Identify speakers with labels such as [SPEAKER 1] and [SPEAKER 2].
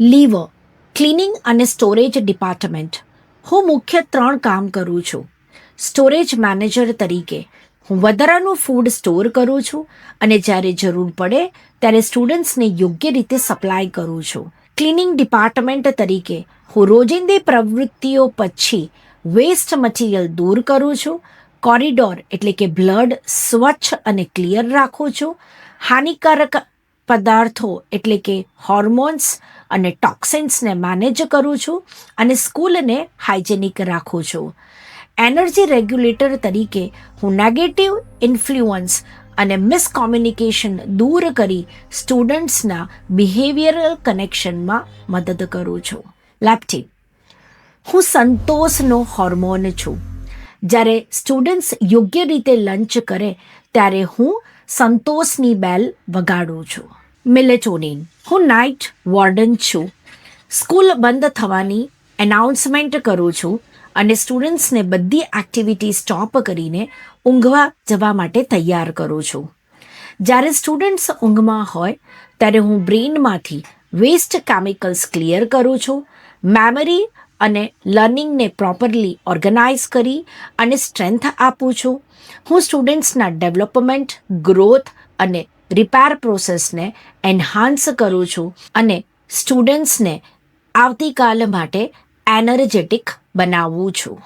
[SPEAKER 1] Liver cleaning અને storage department. હું મુખ્ય 3 કામ કરું છું. સ્ટોરેજ મેનેજર તરીકે હું વધારાનું ફૂડ સ્ટોર કરું છું અને જ્યારે જરૂર પડે ત્યારે સ્ટુડન્ટ્સને યોગ્ય રીતે સપ્લાય કરું છું. ક્લિનિંગ ડિપાર્ટમેન્ટ તરીકે હું રોજિંદી પ્રવૃત્તિઓ પછી વેસ્ટ મટીરિયલ દૂર કરું છું. કોરિડોર એટલે કે બ્લડ સ્વચ્છ અને ક્લિયર રાખું છું. હાનિકારક પદાર્થો એટલે કે હોર્મોન્સ અને ટોક્સિન્સને મેનેજ કરું છું અને સ્કૂલને હાઇજેનિક રાખું છું. એનર્જી રેગ્યુલેટર તરીકે હું નેગેટિવ ઇન્ફ્લુઅન્સ અને મિસકોમ્યુનિકેશન દૂર કરી સ્ટુડન્ટ્સના બિહેવિયરલ કનેક્શનમાં મદદ કરું છું. લેપ્ટિન હું સંતોષનો હોર્મોન છું. જ્યારે સ્ટુડન્ટ્સ યોગ્ય રીતે લંચ કરે ત્યારે હું સંતોષની બેલ વગાડું છું. મેલેટોનિન હું નાઇટ વોર્ડન છું. સ્કૂલ બંધ થવાની એનાઉન્સમેન્ટ કરું છું અને સ્ટુડન્ટ્સને બધી એક્ટિવિટી સ્ટોપ કરીને ઊંઘવા જવા માટે તૈયાર કરું છું. જ્યારે સ્ટુડન્ટ્સ ઊંઘમાં હોય ત્યારે હું બ્રેઇનમાંથી વેસ્ટ કેમિકલ્સ ક્લિયર કરું છું. મેમરી અને લર્નિંગને પ્રોપરલી ઓર્ગેનાઇઝ કરી અને સ્ટ્રેન્થ આપું છું. હું સ્ટુડન્ટ્સના ડેવલપમેન્ટ, ગ્રોથ અને રિપેર પ્રોસેસને એન્હાન્સ કરું છું અને સ્ટુડન્ટ્સને આવતીકાલ માટે એનર્જેટિક બનાવું છું.